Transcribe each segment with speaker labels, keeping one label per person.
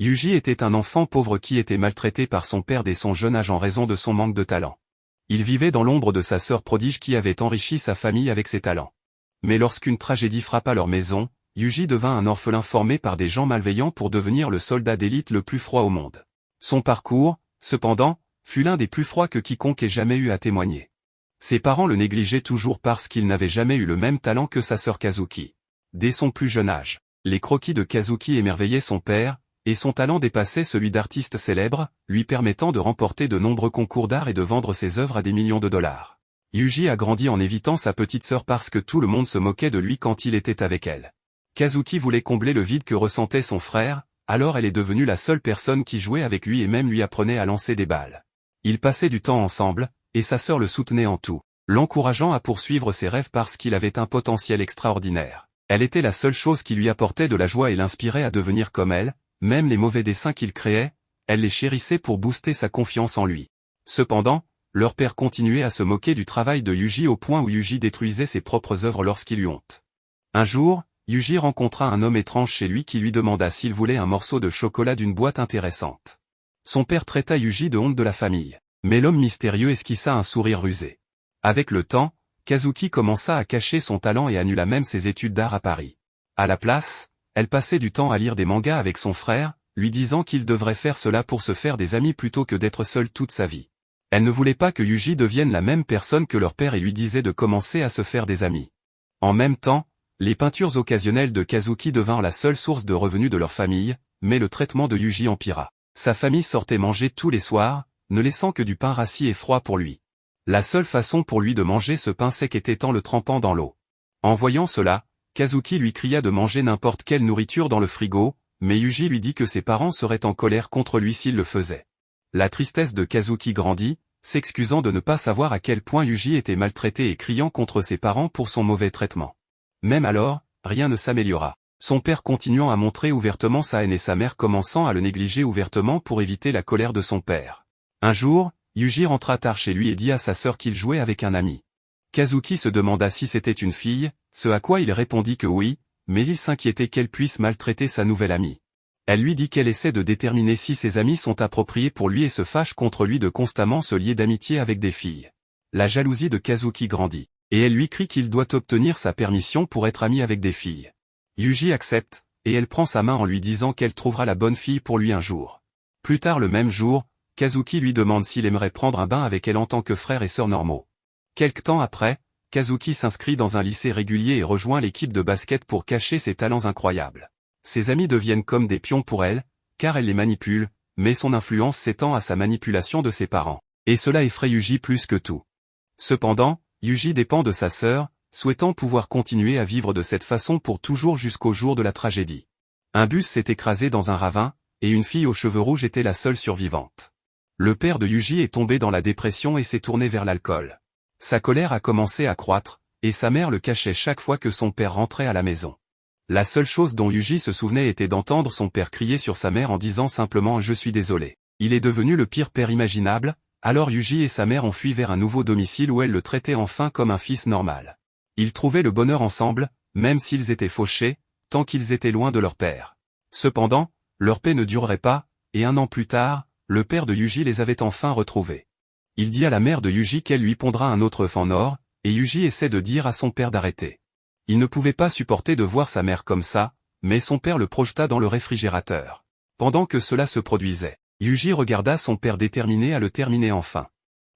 Speaker 1: Yuji était un enfant pauvre qui était maltraité par son père dès son jeune âge en raison de son manque de talent. Il vivait dans l'ombre de sa sœur prodige qui avait enrichi sa famille avec ses talents. Mais lorsqu'une tragédie frappa leur maison, Yuji devint un orphelin formé par des gens malveillants pour devenir le soldat d'élite le plus froid au monde. Son parcours, cependant, fut l'un des plus froids que quiconque ait jamais eu à témoigner. Ses parents le négligeaient toujours parce qu'il n'avait jamais eu le même talent que sa sœur Kazuki. Dès son plus jeune âge, les croquis de Kazuki émerveillaient son père, et son talent dépassait celui d'artiste célèbre, lui permettant de remporter de nombreux concours d'art et de vendre ses œuvres à des millions de dollars. Yuji a grandi en évitant sa petite sœur parce que tout le monde se moquait de lui quand il était avec elle. Kazuki voulait combler le vide que ressentait son frère, alors elle est devenue la seule personne qui jouait avec lui et même lui apprenait à lancer des balles. Ils passaient du temps ensemble, et sa sœur le soutenait en tout, l'encourageant à poursuivre ses rêves parce qu'il avait un potentiel extraordinaire. Elle était la seule chose qui lui apportait de la joie et l'inspirait à devenir comme elle, même les mauvais dessins qu'il créait, elle les chérissait pour booster sa confiance en lui. Cependant, leur père continuait à se moquer du travail de Yuji au point où Yuji détruisait ses propres œuvres lorsqu'il eut honte. Un jour, Yuji rencontra un homme étrange chez lui qui lui demanda s'il voulait un morceau de chocolat d'une boîte intéressante. Son père traita Yuji de honte de la famille, mais l'homme mystérieux esquissa un sourire rusé. Avec le temps, Kazuki commença à cacher son talent et annula même ses études d'art à Paris. À la place, elle passait du temps à lire des mangas avec son frère, lui disant qu'il devrait faire cela pour se faire des amis plutôt que d'être seul toute sa vie. Elle ne voulait pas que Yuji devienne la même personne que leur père et lui disait de commencer à se faire des amis. En même temps, les peintures occasionnelles de Kazuki devinrent la seule source de revenus de leur famille, mais le traitement de Yuji empira. Sa famille sortait manger tous les soirs, ne laissant que du pain rassis et froid pour lui. La seule façon pour lui de manger ce pain sec était en le trempant dans l'eau. En voyant cela, Kazuki lui cria de manger n'importe quelle nourriture dans le frigo, mais Yuji lui dit que ses parents seraient en colère contre lui s'il le faisait. La tristesse de Kazuki grandit, s'excusant de ne pas savoir à quel point Yuji était maltraité et criant contre ses parents pour son mauvais traitement. Même alors, rien ne s'améliora. Son père continuant à montrer ouvertement sa haine et sa mère commençant à le négliger ouvertement pour éviter la colère de son père. Un jour, Yuji rentra tard chez lui et dit à sa sœur qu'il jouait avec un ami. Kazuki se demanda si c'était une fille, ce à quoi il répondit que oui, mais il s'inquiétait qu'elle puisse maltraiter sa nouvelle amie. Elle lui dit qu'elle essaie de déterminer si ses amis sont appropriés pour lui et se fâche contre lui de constamment se lier d'amitié avec des filles. La jalousie de Kazuki grandit, et elle lui crie qu'il doit obtenir sa permission pour être ami avec des filles. Yuji accepte, et elle prend sa main en lui disant qu'elle trouvera la bonne fille pour lui un jour. Plus tard le même jour, Kazuki lui demande s'il aimerait prendre un bain avec elle en tant que frère et sœur normaux. Quelque temps après, Kazuki s'inscrit dans un lycée régulier et rejoint l'équipe de basket pour cacher ses talents incroyables. Ses amis deviennent comme des pions pour elle, car elle les manipule, mais son influence s'étend à sa manipulation de ses parents. Et cela effraie Yuji plus que tout. Cependant, Yuji dépend de sa sœur, souhaitant pouvoir continuer à vivre de cette façon pour toujours jusqu'au jour de la tragédie. Un bus s'est écrasé dans un ravin, et une fille aux cheveux rouges était la seule survivante. Le père de Yuji est tombé dans la dépression et s'est tourné vers l'alcool. Sa colère a commencé à croître, et sa mère le cachait chaque fois que son père rentrait à la maison. La seule chose dont Yuji se souvenait était d'entendre son père crier sur sa mère en disant simplement « Je suis désolé ». Il est devenu le pire père imaginable, alors Yuji et sa mère ont fui vers un nouveau domicile où elle le traitait enfin comme un fils normal. Ils trouvaient le bonheur ensemble, même s'ils étaient fauchés, tant qu'ils étaient loin de leur père. Cependant, leur paix ne durerait pas, et 1 an plus tard, le père de Yuji les avait enfin retrouvés. Il dit à la mère de Yuji qu'elle lui pondra un autre œuf en or, et Yuji essaie de dire à son père d'arrêter. Il ne pouvait pas supporter de voir sa mère comme ça, mais son père le projeta dans le réfrigérateur. Pendant que cela se produisait, Yuji regarda son père déterminé à le terminer enfin.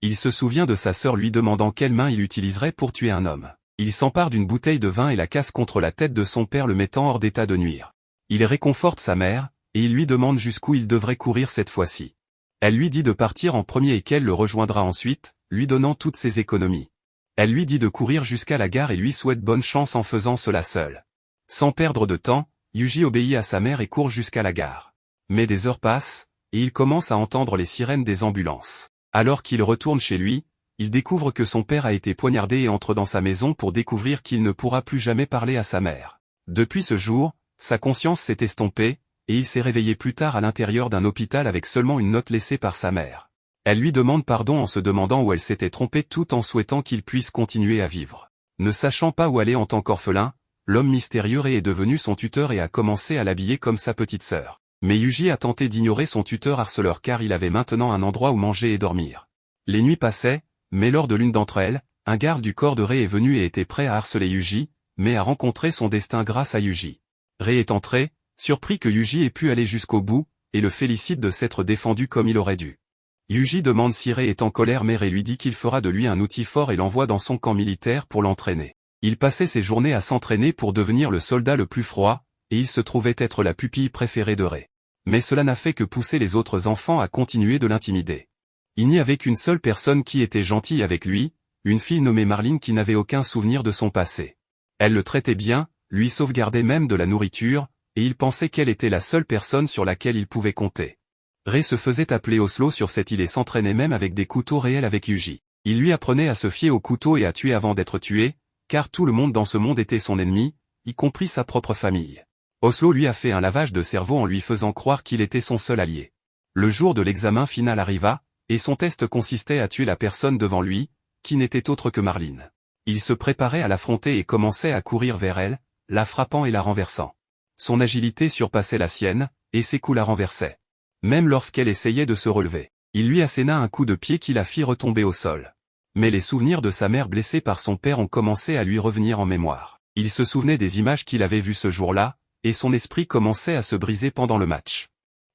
Speaker 1: Il se souvient de sa sœur lui demandant quelle main il utiliserait pour tuer un homme. Il s'empare d'une bouteille de vin et la casse contre la tête de son père le mettant hors d'état de nuire. Il réconforte sa mère, et il lui demande jusqu'où il devrait courir cette fois-ci. Elle lui dit de partir en premier et qu'elle le rejoindra ensuite, lui donnant toutes ses économies. Elle lui dit de courir jusqu'à la gare et lui souhaite bonne chance en faisant cela seul. Sans perdre de temps, Yuji obéit à sa mère et court jusqu'à la gare. Mais des heures passent, et il commence à entendre les sirènes des ambulances. Alors qu'il retourne chez lui, il découvre que son père a été poignardé et entre dans sa maison pour découvrir qu'il ne pourra plus jamais parler à sa mère. Depuis ce jour, sa conscience s'est estompée, et il s'est réveillé plus tard à l'intérieur d'un hôpital avec seulement une note laissée par sa mère. Elle lui demande pardon en se demandant où elle s'était trompée tout en souhaitant qu'il puisse continuer à vivre. Ne sachant pas où aller en tant qu'orphelin, l'homme mystérieux est devenu son tuteur et a commencé à l'habiller comme sa petite sœur. Mais Yuji a tenté d'ignorer son tuteur harceleur car il avait maintenant un endroit où manger et dormir. Les nuits passaient, mais lors de l'une d'entre elles, un garde du corps de Rei est venu et était prêt à harceler Yuji, mais a rencontré son destin grâce à Yuji. Rei est entré, surpris que Yuji ait pu aller jusqu'au bout, et le félicite de s'être défendu comme il aurait dû. Yuji demande si Rei est en colère mais Rei lui dit qu'il fera de lui un outil fort et l'envoie dans son camp militaire pour l'entraîner. Il passait ses journées à s'entraîner pour devenir le soldat le plus froid, et il se trouvait être la pupille préférée de Rei. Mais cela n'a fait que pousser les autres enfants à continuer de l'intimider. Il n'y avait qu'une seule personne qui était gentille avec lui, une fille nommée Marlene qui n'avait aucun souvenir de son passé. Elle le traitait bien, lui sauvegardait même de la nourriture, et il pensait qu'elle était la seule personne sur laquelle il pouvait compter. Rei se faisait appeler Oslo sur cette île et s'entraînait même avec des couteaux réels avec Yuji. Il lui apprenait à se fier aux couteaux et à tuer avant d'être tué, car tout le monde dans ce monde était son ennemi, y compris sa propre famille. Oslo lui a fait un lavage de cerveau en lui faisant croire qu'il était son seul allié. Le jour de l'examen final arriva, et son test consistait à tuer la personne devant lui, qui n'était autre que Marlene. Il se préparait à l'affronter et commençait à courir vers elle, la frappant et la renversant. Son agilité surpassait la sienne, et ses coups la renversaient. Même lorsqu'elle essayait de se relever, il lui asséna un coup de pied qui la fit retomber au sol. Mais les souvenirs de sa mère blessée par son père ont commencé à lui revenir en mémoire. Il se souvenait des images qu'il avait vues ce jour-là, et son esprit commençait à se briser pendant le match.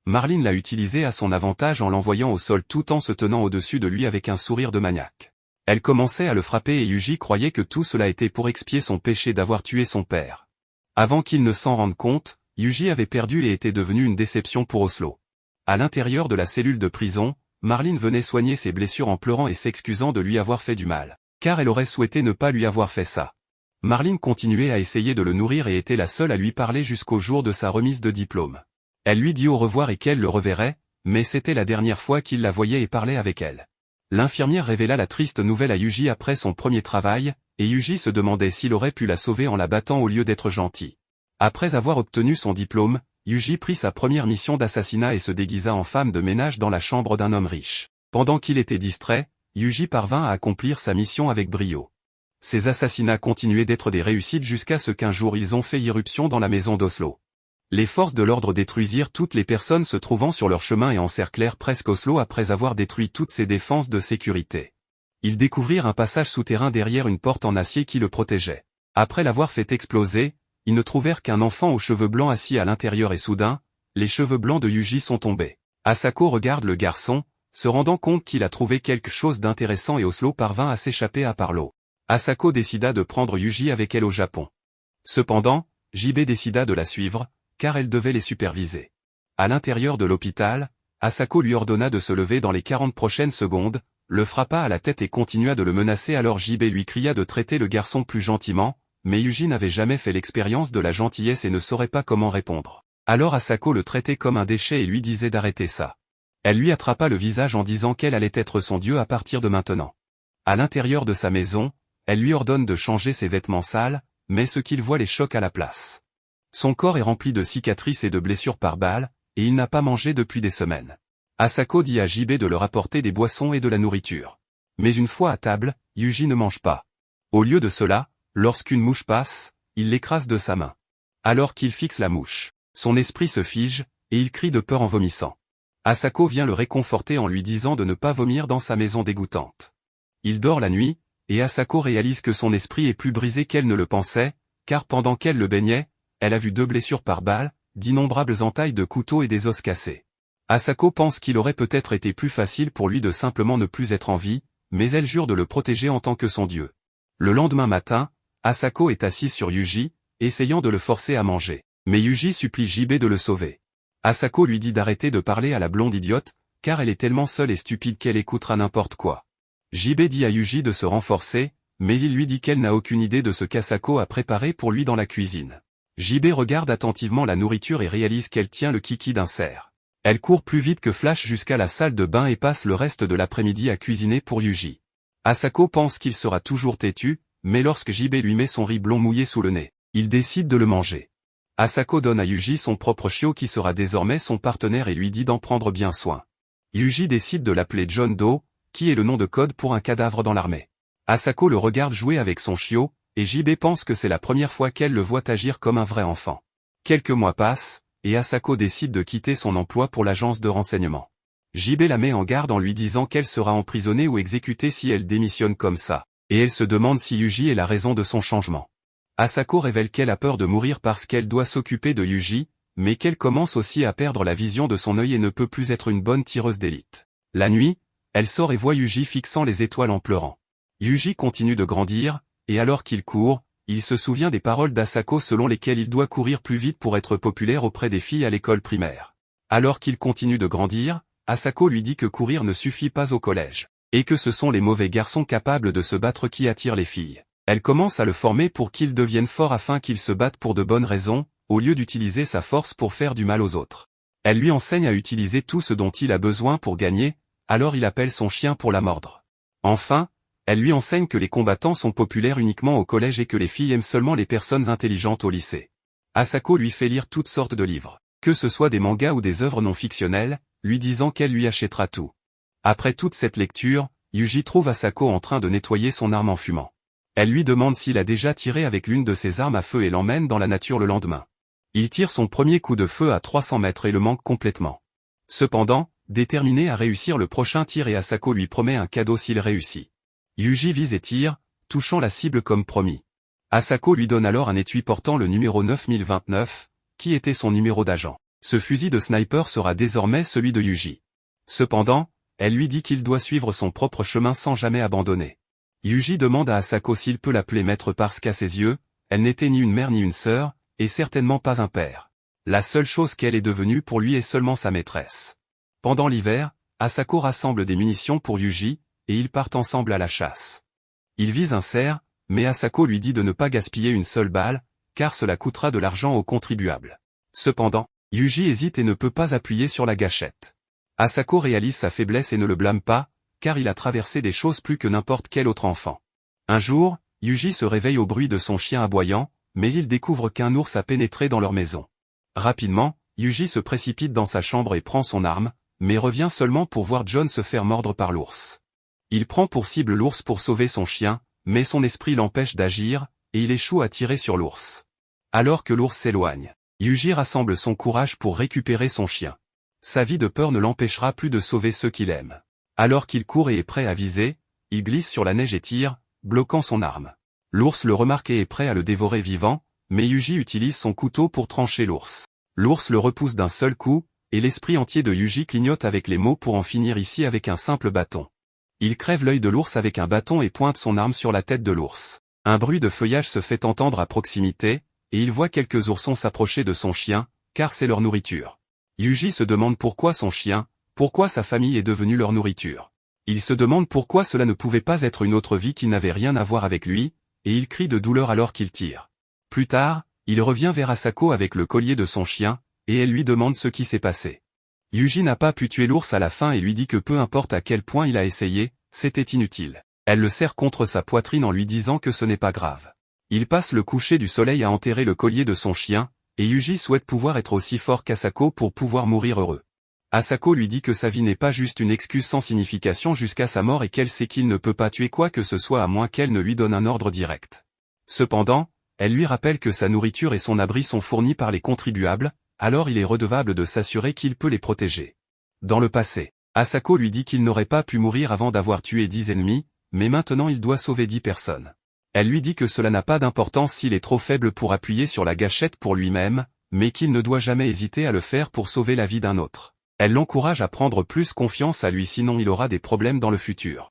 Speaker 1: Marlene l'a utilisé à son avantage en l'envoyant au sol tout en se tenant au-dessus de lui avec un sourire de maniaque. Elle commençait à le frapper et Yuji croyait que tout cela était pour expier son péché d'avoir tué son père. Avant qu'il ne s'en rende compte, Yuji avait perdu et était devenu une déception pour Oslo. À l'intérieur de la cellule de prison, Marlene venait soigner ses blessures en pleurant et s'excusant de lui avoir fait du mal, car elle aurait souhaité ne pas lui avoir fait ça. Marlene continuait à essayer de le nourrir et était la seule à lui parler jusqu'au jour de sa remise de diplôme. Elle lui dit au revoir et qu'elle le reverrait, mais c'était la dernière fois qu'il la voyait et parlait avec elle. L'infirmière révéla la triste nouvelle à Yuji après son premier travail, et Yuji se demandait s'il aurait pu la sauver en la battant au lieu d'être gentil. Après avoir obtenu son diplôme, Yuji prit sa première mission d'assassinat et se déguisa en femme de ménage dans la chambre d'un homme riche. Pendant qu'il était distrait, Yuji parvint à accomplir sa mission avec brio. Ces assassinats continuaient d'être des réussites jusqu'à ce qu'un jour ils ont fait irruption dans la maison d'Oslo. Les forces de l'ordre détruisirent toutes les personnes se trouvant sur leur chemin et encerclèrent presque Oslo après avoir détruit toutes ses défenses de sécurité. Ils découvrirent un passage souterrain derrière une porte en acier qui le protégeait. Après l'avoir fait exploser, ils ne trouvèrent qu'un enfant aux cheveux blancs assis à l'intérieur et soudain, les cheveux blancs de Yuji sont tombés. Asako regarde le garçon, se rendant compte qu'il a trouvé quelque chose d'intéressant et Oslo parvint à s'échapper à part l'eau. Asako décida de prendre Yuji avec elle au Japon. Cependant, JB décida de la suivre, car elle devait les superviser. À l'intérieur de l'hôpital, Asako lui ordonna de se lever dans les 40 prochaines secondes, le frappa à la tête et continua de le menacer alors JB lui cria de traiter le garçon plus gentiment, mais Yuji n'avait jamais fait l'expérience de la gentillesse et ne saurait pas comment répondre. Alors Asako le traitait comme un déchet et lui disait d'arrêter ça. Elle lui attrapa le visage en disant qu'elle allait être son dieu à partir de maintenant. À l'intérieur de sa maison, elle lui ordonne de changer ses vêtements sales, mais ce qu'il voit les choque à la place. Son corps est rempli de cicatrices et de blessures par balles, et il n'a pas mangé depuis des semaines. Asako dit à JB de leur apporter des boissons et de la nourriture. Mais une fois à table, Yuji ne mange pas. Au lieu de cela, lorsqu'une mouche passe, il l'écrase de sa main. Alors qu'il fixe la mouche, son esprit se fige, et il crie de peur en vomissant. Asako vient le réconforter en lui disant de ne pas vomir dans sa maison dégoûtante. Il dort la nuit, et Asako réalise que son esprit est plus brisé qu'elle ne le pensait, car pendant qu'elle le baignait, elle a vu 2 blessures par balle, d'innombrables entailles de couteaux et des os cassés. Asako pense qu'il aurait peut-être été plus facile pour lui de simplement ne plus être en vie, mais elle jure de le protéger en tant que son dieu. Le lendemain matin, Asako est assise sur Yuji, essayant de le forcer à manger, mais Yuji supplie JB de le sauver. Asako lui dit d'arrêter de parler à la blonde idiote, car elle est tellement seule et stupide qu'elle écoutera n'importe quoi. JB dit à Yuji de se renforcer, mais il lui dit qu'elle n'a aucune idée de ce qu'Asako a préparé pour lui dans la cuisine. JB regarde attentivement la nourriture et réalise qu'elle tient le kiki d'un cerf. Elle court plus vite que Flash jusqu'à la salle de bain et passe le reste de l'après-midi à cuisiner pour Yuji. Asako pense qu'il sera toujours têtu, mais lorsque JB lui met son riz blond mouillé sous le nez, il décide de le manger. Asako donne à Yuji son propre chiot qui sera désormais son partenaire et lui dit d'en prendre bien soin. Yuji décide de l'appeler John Doe, qui est le nom de code pour un cadavre dans l'armée. Asako le regarde jouer avec son chiot, et JB pense que c'est la première fois qu'elle le voit agir comme un vrai enfant. Quelques mois passent, et Asako décide de quitter son emploi pour l'agence de renseignement. JB la met en garde en lui disant qu'elle sera emprisonnée ou exécutée si elle démissionne comme ça, et elle se demande si Yuji est la raison de son changement. Asako révèle qu'elle a peur de mourir parce qu'elle doit s'occuper de Yuji, mais qu'elle commence aussi à perdre la vision de son œil et ne peut plus être une bonne tireuse d'élite. La nuit, elle sort et voit Yuji fixant les étoiles en pleurant. Yuji continue de grandir, et alors qu'il court, il se souvient des paroles d'Asako selon lesquelles il doit courir plus vite pour être populaire auprès des filles à l'école primaire. Alors qu'il continue de grandir, Asako lui dit que courir ne suffit pas au collège, et que ce sont les mauvais garçons capables de se battre qui attirent les filles. Elle commence à le former pour qu'il devienne fort afin qu'il se batte pour de bonnes raisons, au lieu d'utiliser sa force pour faire du mal aux autres. Elle lui enseigne à utiliser tout ce dont il a besoin pour gagner, alors il appelle son chien pour la mordre. Enfin, elle lui enseigne que les combattants sont populaires uniquement au collège et que les filles aiment seulement les personnes intelligentes au lycée. Asako lui fait lire toutes sortes de livres, que ce soit des mangas ou des œuvres non fictionnelles, lui disant qu'elle lui achètera tout. Après toute cette lecture, Yuji trouve Asako en train de nettoyer son arme en fumant. Elle lui demande s'il a déjà tiré avec l'une de ses armes à feu et l'emmène dans la nature le lendemain. Il tire son premier coup de feu à 300 mètres et le manque complètement. Cependant, déterminé à réussir le prochain tir et Asako lui promet un cadeau s'il réussit. Yuji vise et tire, touchant la cible comme promis. Asako lui donne alors un étui portant le numéro 9029, qui était son numéro d'agent. Ce fusil de sniper sera désormais celui de Yuji. Cependant, elle lui dit qu'il doit suivre son propre chemin sans jamais abandonner. Yuji demande à Asako s'il peut l'appeler maître parce qu'à ses yeux, elle n'était ni une mère ni une sœur, et certainement pas un père. La seule chose qu'elle est devenue pour lui est seulement sa maîtresse. Pendant l'hiver, Asako rassemble des munitions pour Yuji, et ils partent ensemble à la chasse. Il vise un cerf, mais Asako lui dit de ne pas gaspiller une seule balle, car cela coûtera de l'argent aux contribuables. Cependant, Yuji hésite et ne peut pas appuyer sur la gâchette. Asako réalise sa faiblesse et ne le blâme pas, car il a traversé des choses plus que n'importe quel autre enfant. Un jour, Yuji se réveille au bruit de son chien aboyant, mais il découvre qu'un ours a pénétré dans leur maison. Rapidement, Yuji se précipite dans sa chambre et prend son arme, mais revient seulement pour voir John se faire mordre par l'ours. Il prend pour cible l'ours pour sauver son chien, mais son esprit l'empêche d'agir, et il échoue à tirer sur l'ours. Alors que l'ours s'éloigne, Yuji rassemble son courage pour récupérer son chien. Sa vie de peur ne l'empêchera plus de sauver ceux qu'il aime. Alors qu'il court et est prêt à viser, il glisse sur la neige et tire, bloquant son arme. L'ours le remarque et est prêt à le dévorer vivant, mais Yuji utilise son couteau pour trancher l'ours. L'ours le repousse d'un seul coup, et l'esprit entier de Yuji clignote avec les mots pour en finir ici avec un simple bâton. Il crève l'œil de l'ours avec un bâton et pointe son arme sur la tête de l'ours. Un bruit de feuillage se fait entendre à proximité, et il voit quelques oursons s'approcher de son chien, car c'est leur nourriture. Yuji se demande pourquoi son chien, pourquoi sa famille est devenue leur nourriture. Il se demande pourquoi cela ne pouvait pas être une autre vie qui n'avait rien à voir avec lui, et il crie de douleur alors qu'il tire. Plus tard, il revient vers Asako avec le collier de son chien, et elle lui demande ce qui s'est passé. Yuji n'a pas pu tuer l'ours à la fin et lui dit que peu importe à quel point il a essayé, c'était inutile. Elle le serre contre sa poitrine en lui disant que ce n'est pas grave. Il passe le coucher du soleil à enterrer le collier de son chien, et Yuji souhaite pouvoir être aussi fort qu'Asako pour pouvoir mourir heureux. Asako lui dit que sa vie n'est pas juste une excuse sans signification jusqu'à sa mort et qu'elle sait qu'il ne peut pas tuer quoi que ce soit à moins qu'elle ne lui donne un ordre direct. Cependant, elle lui rappelle que sa nourriture et son abri sont fournis par les contribuables, alors il est redevable de s'assurer qu'il peut les protéger. Dans le passé, Asako lui dit qu'il n'aurait pas pu mourir avant d'avoir tué 10 ennemis, mais maintenant il doit sauver 10 personnes. Elle lui dit que cela n'a pas d'importance s'il est trop faible pour appuyer sur la gâchette pour lui-même, mais qu'il ne doit jamais hésiter à le faire pour sauver la vie d'un autre. Elle l'encourage à prendre plus confiance à lui sinon il aura des problèmes dans le futur.